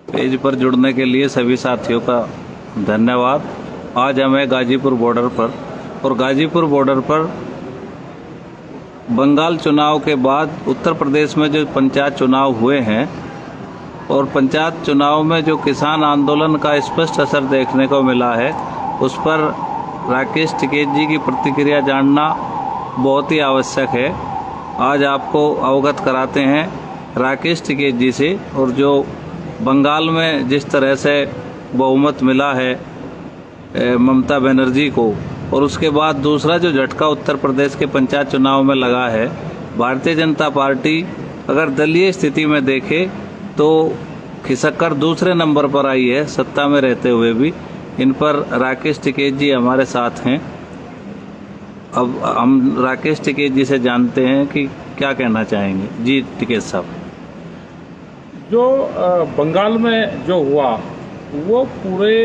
Page पर जुड़ने के लिए सभी साथियों का धन्यवाद। आज हमें गाजीपुर बॉर्डर पर और गाजीपुर बॉर्डर पर बंगाल चुनाव के बाद उत्तर प्रदेश में जो पंचायत चुनाव हुए हैं और पंचायत चुनाव में जो किसान आंदोलन का स्पष्ट असर देखने को मिला है, उस पर राकेश टिकैत जी की प्रतिक्रिया जानना बहुत ही आवश्यक है। आज आपको अवगत कराते हैं राकेश टिकैत जी से, और जो बंगाल में जिस तरह से बहुमत मिला है ममता बनर्जी को, और उसके बाद दूसरा जो झटका उत्तर प्रदेश के पंचायत चुनाव में लगा है, भारतीय जनता पार्टी अगर दलीय स्थिति में देखे तो खिसक कर दूसरे नंबर पर आई है सत्ता में रहते हुए भी। इन पर राकेश टिकैत जी हमारे साथ हैं। अब हम राकेश टिकैत जी से जानते हैं कि क्या कहना चाहेंगे। जी टिकैत साहब, जो बंगाल में जो हुआ वो पूरे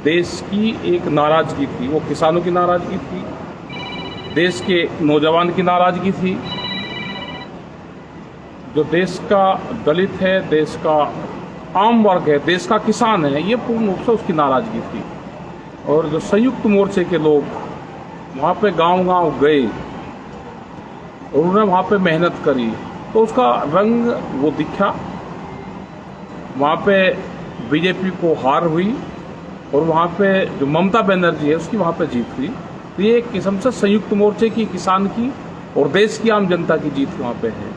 देश की एक नाराजगी थी। वो किसानों की नाराजगी थी, देश के नौजवान की नाराजगी थी, जो देश का दलित है, देश का आम वर्ग है, देश का किसान है, ये पूर्ण रूप से उसकी नाराजगी थी। और जो संयुक्त मोर्चे के लोग वहाँ पे गांव-गांव गए और उन्होंने वहाँ पे मेहनत करी, तो उसका रंग वो दिखा। वहाँ पे बीजेपी को हार हुई और वहाँ पे जो ममता बनर्जी है उसकी वहाँ पे जीत हुई। तो ये एक किस्म से संयुक्त मोर्चे की, किसान की और देश की आम जनता की जीत वहाँ पे है।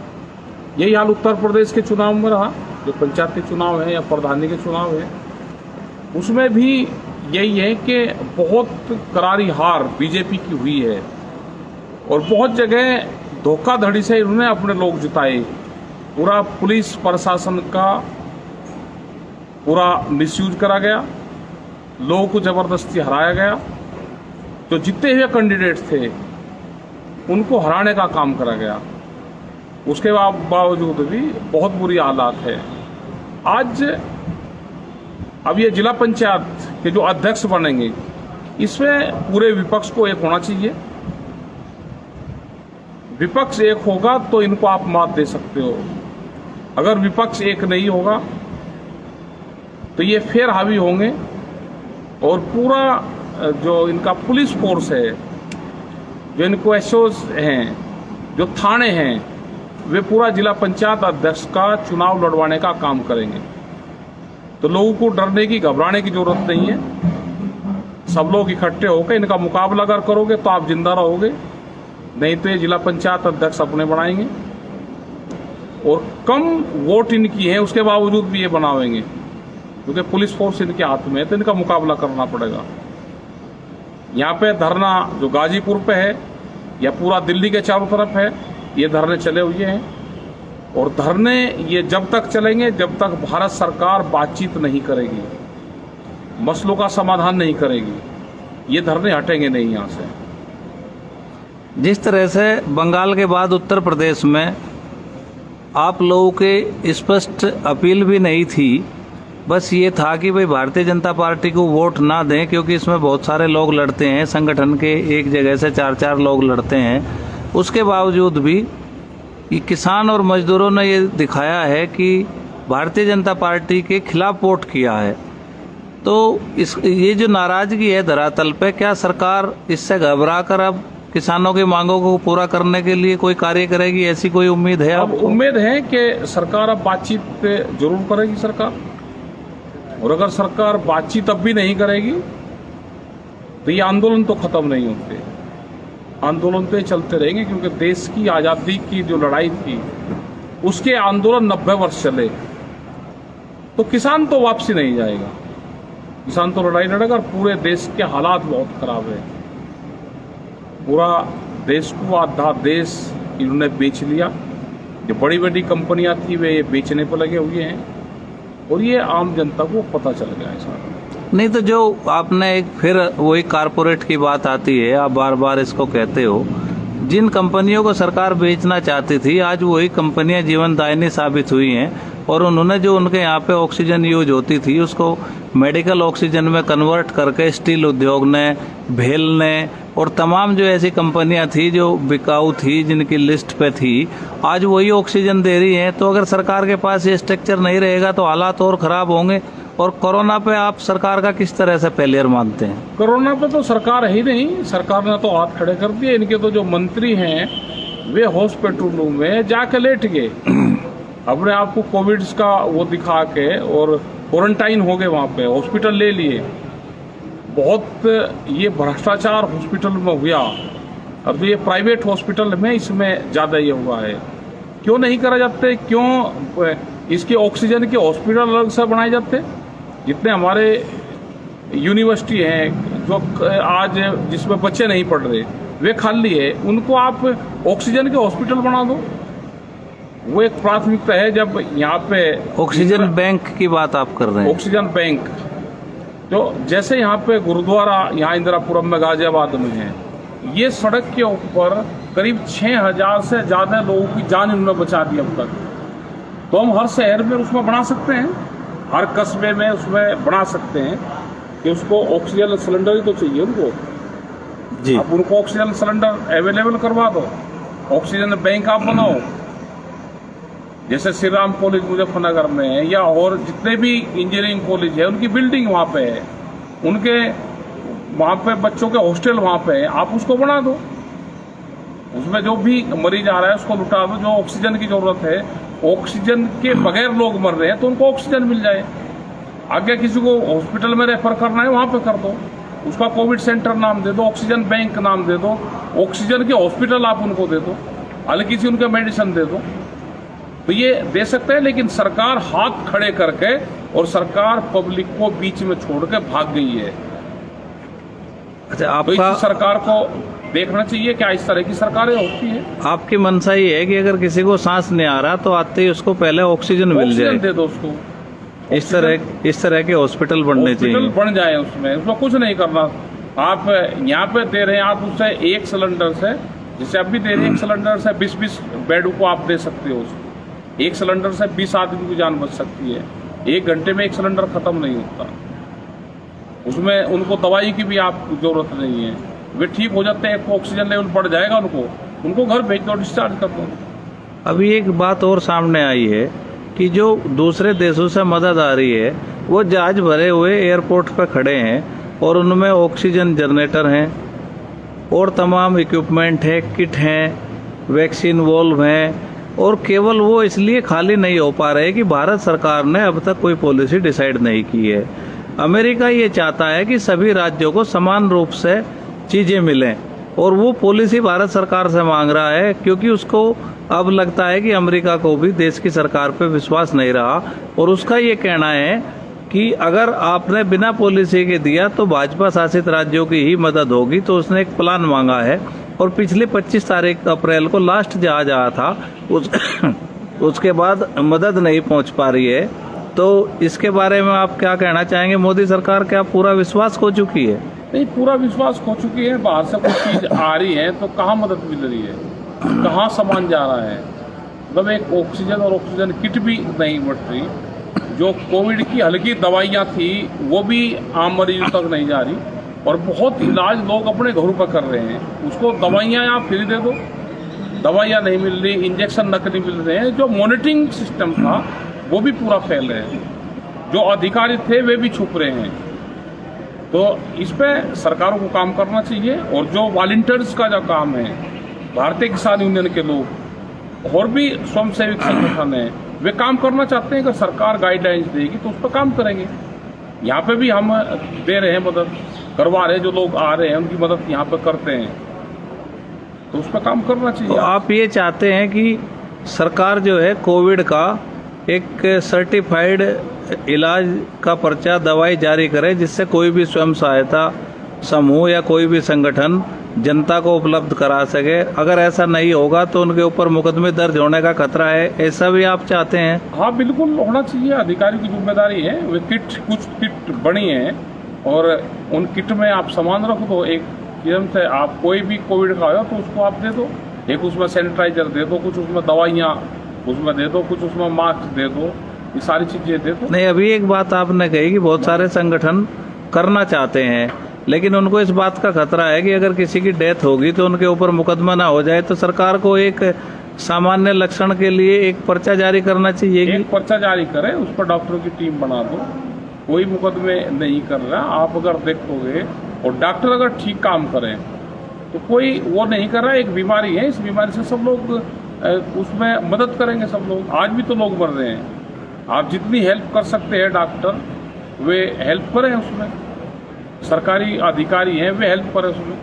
यही हाल उत्तर प्रदेश के चुनाव में रहा, जो पंचायत के चुनाव है या प्रधानी के चुनाव है, उसमें भी यही है कि बहुत करारी हार बीजेपी की हुई है और बहुत जगह धोखाधड़ी से इन्होंने अपने लोग जिताए। पूरा पुलिस प्रशासन का पूरा मिसयूज करा गया, लोगों को जबरदस्ती हराया गया। जो जीते हुए कैंडिडेट थे उनको हराने का काम करा गया। उसके बावजूद भी बहुत बुरी हालात है। आज अब ये जिला पंचायत के जो अध्यक्ष बनेंगे, इसमें पूरे विपक्ष को एक होना चाहिए। विपक्ष एक होगा तो इनको आप मात दे सकते हो। अगर विपक्ष एक नहीं होगा तो ये फिर हावी होंगे और पूरा जो इनका पुलिस फोर्स है, जो इनको एसओज हैं, जो थाने हैं, वे पूरा जिला पंचायत अध्यक्ष का चुनाव लड़वाने का काम करेंगे। तो लोगों को डरने की, घबराने की जरूरत नहीं है। सब लोग इकट्ठे होकर इनका मुकाबला अगर करोगे तो आप जिंदा रहोगे, नहीं तो ये जिला पंचायत अध्यक्ष अपने बनाएंगे। और कम वोट इनकी है उसके बावजूद भी ये बनावेंगे, क्योंकि पुलिस फोर्स इनके हाथ में है, तो इनका मुकाबला करना पड़ेगा। यहाँ पे धरना जो गाजीपुर पे है या पूरा दिल्ली के चारों तरफ है, ये धरने चले हुए हैं। और धरने ये जब तक चलेंगे जब तक भारत सरकार बातचीत नहीं करेगी, मसलों का समाधान नहीं करेगी, ये धरने हटेंगे नहीं यहाँ से। जिस तरह से बंगाल के बाद उत्तर प्रदेश में आप लोगों के स्पष्ट अपील भी नहीं थी, बस ये था कि भाई भारतीय जनता पार्टी को वोट ना दें, क्योंकि इसमें बहुत सारे लोग लड़ते हैं, संगठन के एक जगह से 4-4 लोग लड़ते हैं। उसके बावजूद भी किसान और मजदूरों ने ये दिखाया है कि भारतीय जनता पार्टी के खिलाफ वोट किया है। तो ये जो नाराजगी है धरातल पे, क्या सरकार इससे घबरा कर अब किसानों की मांगों को पूरा करने के लिए कोई कार्य करेगी, ऐसी कोई उम्मीद है? अब उम्मीद है कि सरकार अब बातचीत पे जरूर करेगी सरकार। और अगर सरकार बातचीत अब भी नहीं करेगी तो ये आंदोलन तो खत्म नहीं होते, आंदोलन तो चलते रहेंगे। क्योंकि देश की आज़ादी की जो लड़ाई थी उसके आंदोलन 90 वर्ष चले, तो किसान तो वापसी नहीं जाएगा। किसान तो लड़ाई लड़ेगा। और पूरे देश के हालात बहुत खराब है। पूरा देश को आधा देश इन्होंने बेच लिया। जो बड़ी बड़ी कंपनियां थी वे ये बेचने पर लगे हुए हैं और ये आम जनता को पता चल गया है सारा। नहीं तो जो आपने एक फिर वही कारपोरेट की बात आती है, आप बार बार इसको कहते हो, जिन कंपनियों को सरकार बेचना चाहती थी आज वही कंपनियां जीवनदायिनी साबित हुई हैं और उन्होंने जो उनके यहाँ पे ऑक्सीजन यूज होती थी उसको मेडिकल ऑक्सीजन में कन्वर्ट करके स्टील उद्योग ने, भेल ने और तमाम जो ऐसी कंपनियां थी जो बिकाऊ थी, जिनकी लिस्ट पे थी, आज वही ऑक्सीजन दे रही हैं। तो अगर सरकार के पास ये स्ट्रक्चर नहीं रहेगा तो हालात और खराब होंगे। और कोरोना पे आप सरकार का किस तरह से फेलियर मानते हैं? कोरोना पे तो सरकार ही नहीं, सरकार ने तो हाथ खड़े कर दिए। इनके तो जो मंत्री हैं वे हॉस्पिटलों में जाके लेट गए, अपने आप को कोविड का वो दिखा के और क्वारंटाइन हो गए, वहाँ पे हॉस्पिटल ले लिए। बहुत ये भ्रष्टाचार हॉस्पिटल में हुआ। अब तो ये प्राइवेट हॉस्पिटल में इसमें ज़्यादा ये हुआ है। क्यों नहीं करा जाते? क्यों इसके ऑक्सीजन के हॉस्पिटल अलग से बनाए जाते? जितने हमारे यूनिवर्सिटी हैं जो आज जिसमें बच्चे नहीं पढ़ रहे, वे खाली है, उनको आप ऑक्सीजन के हॉस्पिटल बना दो। वो एक प्राथमिकता है। जब यहाँ पे ऑक्सीजन बैंक की बात आप कर रहे हैं? ऑक्सीजन बैंक तो जैसे यहाँ पे गुरुद्वारा यहाँ इंदिरापुरम में गाजियाबाद में है, ये सड़क के ऊपर करीब 6000 से ज़्यादा लोगों की जान इन्होंने बचा दी अब तक। तो हम हर शहर में उसमें बना सकते हैं, हर कस्बे में उसमें बना सकते हैं कि उसको ऑक्सीजन सिलेंडर ही तो चाहिए उनको जी। आप उनको ऑक्सीजन सिलेंडर अवेलेबल करवा दो, ऑक्सीजन बैंक आप बनाओ। जैसे श्री राम कॉलेज मुजफ्फरनगर में है या और जितने भी इंजीनियरिंग कॉलेज है उनकी बिल्डिंग वहाँ पे है, उनके वहाँ पे बच्चों के हॉस्टल वहाँ पे है, आप उसको बना दो। उसमें जो भी मरीज आ रहा है उसको लुटा दो। जो ऑक्सीजन की जरूरत है, ऑक्सीजन के बगैर लोग मर रहे हैं तो उनको ऑक्सीजन मिल जाए। आगे किसी को हॉस्पिटल में रेफर करना है वहाँ पे कर दो, उसका कोविड सेंटर नाम दे दो, ऑक्सीजन बैंक नाम दे दो, ऑक्सीजन के हॉस्पिटल आप उनको दे दो, हल्की सी उनके मेडिसिन दे दो। तो ये दे सकते हैं, लेकिन सरकार हाथ खड़े करके और सरकार पब्लिक को बीच में छोड़ के भाग गई है। अच्छा, तो आपका इस सरकार को देखना चाहिए क्या इस तरह की सरकारें होती है। आपकी मंशा ये है कि अगर किसी को सांस नहीं आ रहा तो आते ही उसको पहले ऑक्सीजन मिल जाए, दे दो उसको। इस तरह के हॉस्पिटल बनने चाहिए, हॉस्पिटल बन जाए। उसमें कुछ नहीं करना। आप यहाँ पे दे रहे हैं, आप उससे एक सिलेंडर से, जैसे अब भी दे रहे हैं, एक सिलेंडर से 20-20 बेड को आप दे सकते हो। एक सिलेंडर से 20 आदमी की जान बच सकती है। 1 घंटे में एक सिलेंडर खत्म नहीं होता। उसमें उनको दवाई की भी आप जरूरत नहीं है, वे ठीक हो जाते हैं। ऑक्सीजन लेवल बढ़ जाएगा, उनको घर भेज दो, डिस्चार्ज कर दो। अभी एक बात और सामने आई है कि जो दूसरे देशों से मदद आ रही है वो जहाज भरे हुए एयरपोर्ट पर खड़े हैं और उनमें ऑक्सीजन जनरेटर हैं और तमाम इक्विपमेंट है, किट हैं, वैक्सीन वॉल्व हैं, और केवल वो इसलिए खाली नहीं हो पा रहे कि भारत सरकार ने अब तक कोई पॉलिसी डिसाइड नहीं की है। अमेरिका ये चाहता है कि सभी राज्यों को समान रूप से चीजें मिलें और वो पॉलिसी भारत सरकार से मांग रहा है, क्योंकि उसको अब लगता है कि अमेरिका को भी देश की सरकार पे विश्वास नहीं रहा। और उसका ये कहना है कि अगर आपने बिना पॉलिसी के दिया तो भाजपा शासित राज्यों की ही मदद होगी। तो उसने एक प्लान मांगा है और पिछले 25 तारीख अप्रैल को लास्ट जहाज आया था, उसके बाद मदद नहीं पहुंच पा रही है। तो इसके बारे में आप क्या कहना चाहेंगे? मोदी सरकार क्या पूरा विश्वास खो चुकी है? नहीं, पूरा विश्वास खो चुकी है। बाहर से कुछ चीज आ रही है तो कहाँ मदद मिल रही है, कहाँ सामान जा रहा है? मतलब एक ऑक्सीजन और ऑक्सीजन किट भी नहीं बढ़ रही। जो कोविड की हल्की दवाइयाँ थी वो भी आम मरीजों तक नहीं जा रही, और बहुत इलाज लोग अपने घरों पर कर रहे हैं। उसको दवाइयाँ आप फ्री दे दो, दवाइयाँ नहीं मिल रही, इंजेक्शन नकली मिल रहे हैं। जो मॉनिटरिंग सिस्टम था वो भी पूरा फेल है, जो अधिकारी थे वे भी छुप रहे हैं। तो इस पे सरकारों को काम करना चाहिए। और जो वॉलंटियर्स का जो काम है, भारतीय किसान यूनियन के लोग और भी स्वयंसेवी संगठन है, वे काम करना चाहते हैं। अगर सरकार गाइडलाइंस देगी तो उस पर काम करेंगे। यहाँ पे भी हम दे रहे हैं, मदद करवा रहे हैं। जो लोग आ रहे हैं उनकी मदद यहाँ पे करते हैं, तो उस पर काम करना चाहिए। तो आप ये चाहते हैं कि सरकार जो है कोविड का एक सर्टिफाइड इलाज का पर्चा, दवाई जारी करे, जिससे कोई भी स्वयं सहायता समूह या कोई भी संगठन जनता को उपलब्ध करा सके। अगर ऐसा नहीं होगा तो उनके ऊपर मुकदमे दर्ज होने का खतरा है, ऐसा भी आप चाहते हैं? हाँ, बिल्कुल होना चाहिए। अधिकारी की जिम्मेदारी है। वे कुछ किट बनी है और उन किट में आप सामान रख दो। एक किस्म से आप कोई भी कोविड का हो तो उसको आप दे दो। एक उसमें सैनिटाइजर दे दो, कुछ उसमें दवाइयाँ उसमें दे दो, कुछ उसमें मास्क दे दो, ये सारी चीजें देते। नहीं, अभी एक बात आपने कही कि बहुत सारे संगठन करना चाहते हैं, लेकिन उनको इस बात का खतरा है कि अगर किसी की डेथ होगी तो उनके ऊपर मुकदमा ना हो जाए, तो सरकार को एक सामान्य लक्षण के लिए एक पर्चा जारी करना चाहिए। एक पर्चा जारी करें, उस पर डॉक्टरों की टीम बना दो। कोई मुकदमे नहीं कर रहा। आप अगर देखोगे और डॉक्टर अगर ठीक काम करें तो कोई वो नहीं कर रहा। एक बीमारी है, इस बीमारी से सब लोग उसमें मदद करेंगे। सब लोग, आज भी तो लोग मर रहे हैं। आप जितनी हेल्प कर सकते हैं डॉक्टर, वे हेल्प करें उसमें। सरकारी अधिकारी हैं, वे हेल्प करें उसमें।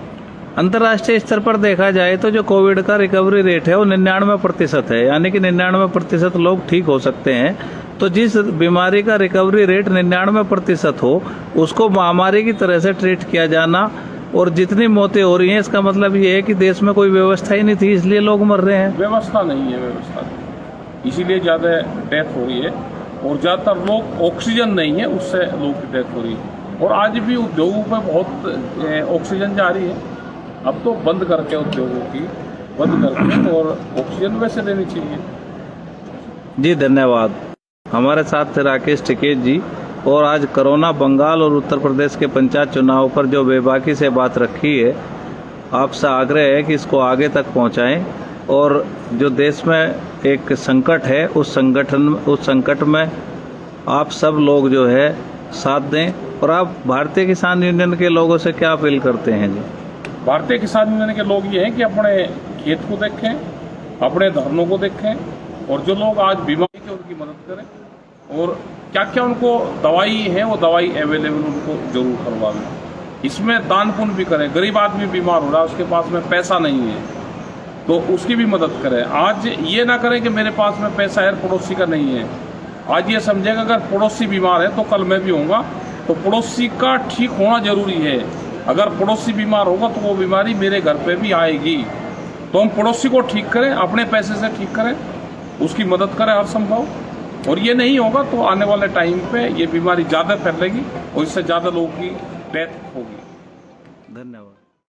अंतर्राष्ट्रीय स्तर पर देखा जाए तो जो कोविड का रिकवरी रेट है वो 99% है, यानी कि 99% लोग ठीक हो सकते हैं। तो जिस बीमारी का रिकवरी रेट 99% हो, उसको महामारी की तरह से ट्रीट किया जाना, और जितनी मौतें हो रही हैं इसका मतलब ये है कि देश में कोई व्यवस्था ही नहीं थी, इसलिए लोग मर रहे हैं। व्यवस्था नहीं है, व्यवस्था नहीं, इसीलिए ज़्यादा डेथ हो रही है। और ज़्यादातर लोग ऑक्सीजन नहीं है, उससे लोगों की डेथ हो रही है। और आज भी उद्योगों पर बहुत ऑक्सीजन जा रही है। अब तो बंद करके उद्योगों की बंद करके और ऑक्सीजन वैसे देनी चाहिए। जी धन्यवाद। हमारे साथ थे राकेश टिकेत जी, और आज कोरोना बंगाल और उत्तर प्रदेश के पंचायत चुनाव पर जो बेबाकी से बात रखी है, आपसे आग्रह है कि इसको आगे तक पहुंचाएं, और जो देश में एक संकट है उस संकट में आप सब लोग जो है साथ दें। और आप भारतीय किसान यूनियन के लोगों से क्या अपील करते हैं जी? भारतीय किसान यूनियन के लोग ये हैं कि अपने खेत को देखें, अपने धरनों को देखें, और जो लोग आज बीमारी के उनकी मदद करें, और क्या क्या उनको दवाई है वो दवाई अवेलेबल उनको जरूर करवाएं। इसमें दान पुण्य भी करें। गरीब आदमी बीमार हो रहा है, उसके पास में पैसा नहीं है, तो उसकी भी मदद करें। आज ये ना करें कि मेरे पास में पैसा है, पड़ोसी का नहीं है। आज ये समझेगा अगर पड़ोसी बीमार है तो कल मैं भी होऊंगा, तो पड़ोसी का ठीक होना जरूरी है। अगर पड़ोसी बीमार होगा तो वो बीमारी मेरे घर पे भी आएगी। तो हम पड़ोसी को ठीक करें, अपने पैसे से ठीक करें, उसकी मदद करें हर संभव। और ये नहीं होगा तो आने वाले टाइम पे ये बीमारी ज़्यादा फैलेगी और इससे ज़्यादा लोगों की डेथ होगी। धन्यवाद।